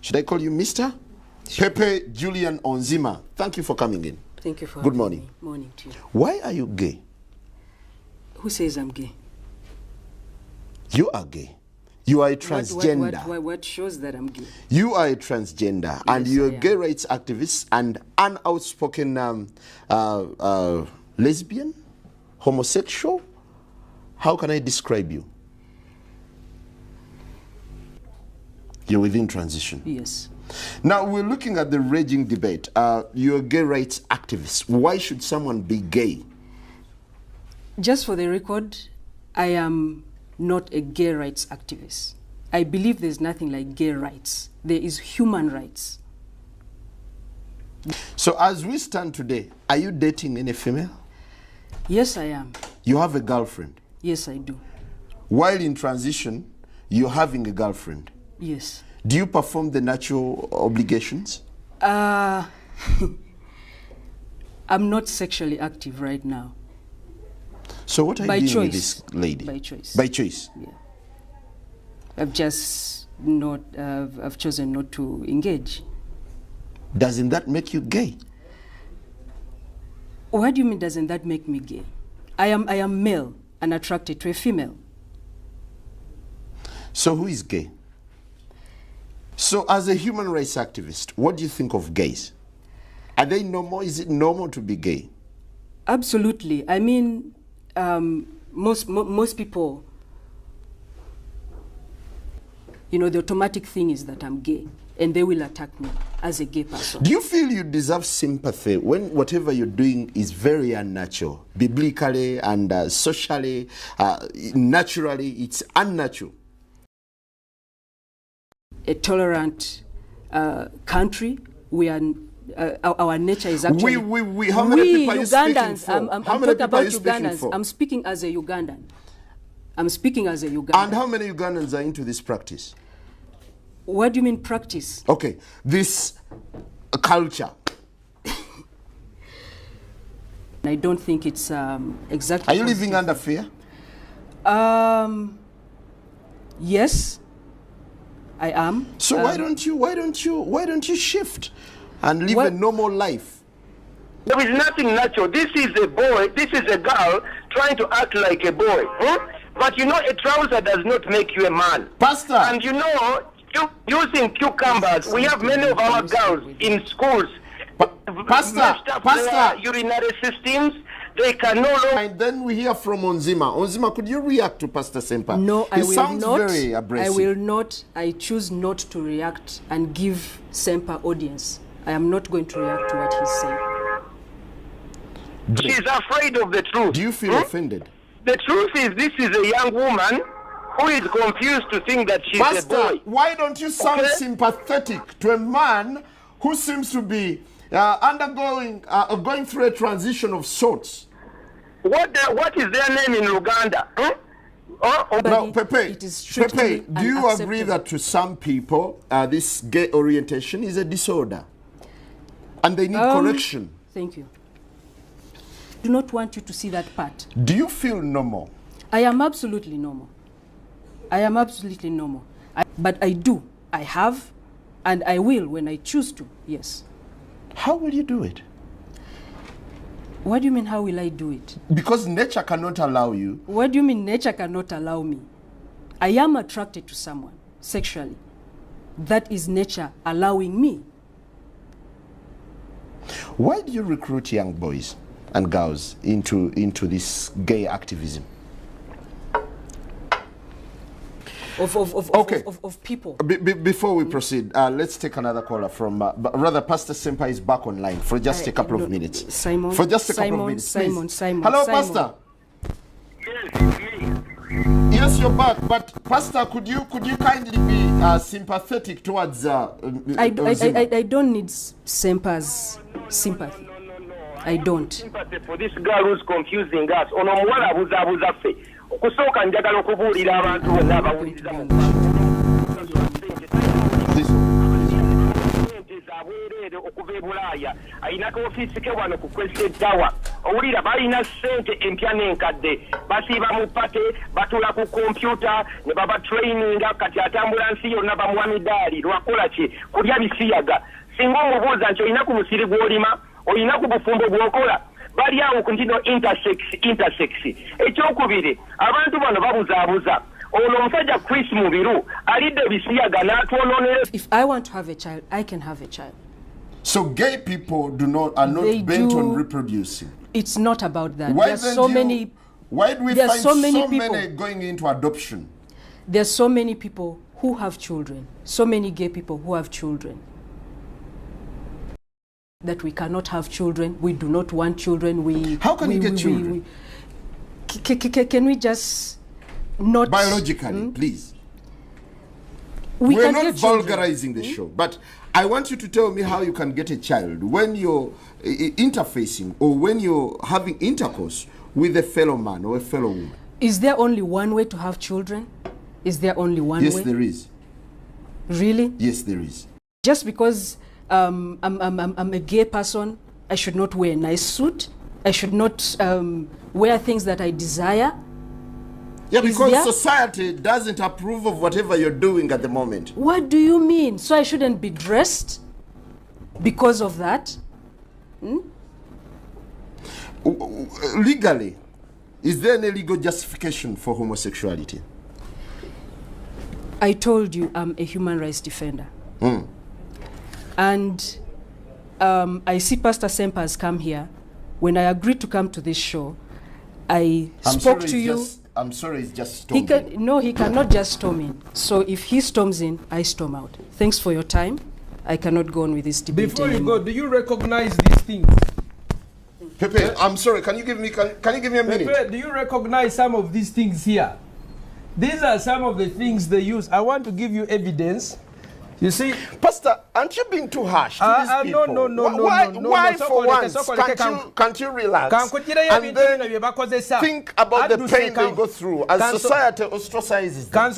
Should I call you Mr.? Sure. Pepe Julian Onzima, thank you for coming in. Thank you for Good morning. Me. Morning to you. Why are you gay? Who says I'm gay? You are gay. You are a transgender. What shows that I'm gay? You are a transgender, yes, and you're a gay rights activist and an outspoken lesbian, homosexual. How can I describe you? You're within transition. Yes. Now, we're looking at the raging debate. You're a gay rights activist. Why should someone be gay? Just for the record, I am not a gay rights activist. I believe there's nothing like gay rights. There is human rights. So as we stand today, are you dating any female? Yes, I am. You have a girlfriend? Yes, I do. While in transition, you're having a girlfriend? Yes. Do you perform the natural obligations? I'm not sexually active right now. So what are you doing with this lady? By choice. By choice? Yeah. I've just not, I've chosen not to engage. Doesn't that make you gay? What do you mean, doesn't that make me gay? I am male and attracted to a female. So who is gay? So as a human rights activist, what do you think of gays? Are they normal? Is it normal to be gay? Absolutely. I mean, most people, you know, the automatic thing is that I'm gay, and they will attack me as a gay person. Do you feel you deserve sympathy when whatever you're doing is very unnatural? Biblically and socially, naturally, it's unnatural. A tolerant country, we are. Our nature is actually. How many people are you Ugandans, speaking for? I'm how many people are you Ugandans. speaking for? I'm speaking as a Ugandan. I'm speaking as a Ugandan. And how many Ugandans are into this practice? What do you mean practice? Okay, this culture. I don't think it's exactly. Are you living under fear? Yes, I am. So why don't you shift and live a normal life? There is nothing natural. This is a boy, this is a girl trying to act like a boy. But you know, a trouser does not make you a man. Pastor! And you know, using cucumbers, we have many of our girls in schools. Pastor! Urinary systems, they can no longer... And then we hear from Onzima. Onzima, could you react to Pastor Sempa? No, I will not. He sounds very abrasive. I will not. I choose not to react and give Sempa audience. I am not going to react to what he's saying. She's afraid of the truth. Do you feel offended? The truth is, this is a young woman who is confused to think that she's a boy. Why don't you sound sympathetic to a man who seems to be going through a transition of sorts? What is their name in Uganda? Now, Pepe, do you agree that to some people, this gay orientation is a disorder and they need correction? Thank you. I do not want you to see that part. Do you feel normal? I am absolutely normal. I am absolutely normal. But I do. I have, and I will when I choose to, yes. How will you do it? What do you mean, how will I do it? Because nature cannot allow you. What do you mean nature cannot allow me? I am attracted to someone sexually. That is nature allowing me. Why do you recruit young boys and girls into this gay activism? Of people. Before we proceed, let's take another caller from, rather, Pastor Sempa is back online for just a couple of minutes. Simon. For just a couple of minutes, Simon. Hello, Pastor. Yes, me. Yes, you're back. But Pastor, could you kindly be sympathetic towards? I don't need Sempa's sympathy. I don't. Sympathy for this girl who's confusing us. Okusooka njagala okubuulira abantu bonna abawuliriza ente za bwereere okuva e Bulaaya ayinako ofiisi ke wano ku Crescent Tower owulira balina ssente empya n'enkadde basiiba mu pate batula ku kompyuta ne baba traininga kati atambula nsi yonna bamuwa midaali lwakola ki kulya bisiyaga singa omubuuza nti olina ku musiri gw'olima olina ku bufumbo bw'okola bali awo ku ntino intersex ekyokubiri abantu bano babuzaabuza ono omusajja Chris Mubiru alidde bisiyaga n'atwononera. If I want to have a child, I can have a child. So gay people are not bent on reproducing. It's not about that. Why do we find so many going into adoption? There are so many people who have children, so many gay people who have children. That we cannot have children, we do not want children. How can you get children? Can we just not... Biologically, please. We're not vulgarizing the show, but I want you to tell me how you can get a child when you're interfacing or when you're having intercourse with a fellow man or a fellow woman. Is there only one way to have children? Is there only one way? Yes, there is. Really? Yes, there is. Just because I'm a gay person, I should not wear a nice suit? I should not wear things that I desire? Yeah, because society doesn't approve of whatever you're doing at the moment. What do you mean? So I shouldn't be dressed because of that? Legally, is there any legal justification for homosexuality? I told you I'm a human rights defender. And I see Pastor Semper has come here. When I agreed to come to this show, I spoke to you. I'm sorry, it's just storming. No, he cannot just storm in. So if he storms in, I storm out. Thanks for your time. I cannot go on with this debate Before anymore. you go, do you recognize these things? Pepe, I'm sorry, can you give me a minute? Pepe, do you recognize some of these things here? These are some of the things they use. I want to give you evidence. You see, Pastor, aren't you being too harsh to these people? Why for once can't you relax and then think about the pain they go through as society ostracizes them?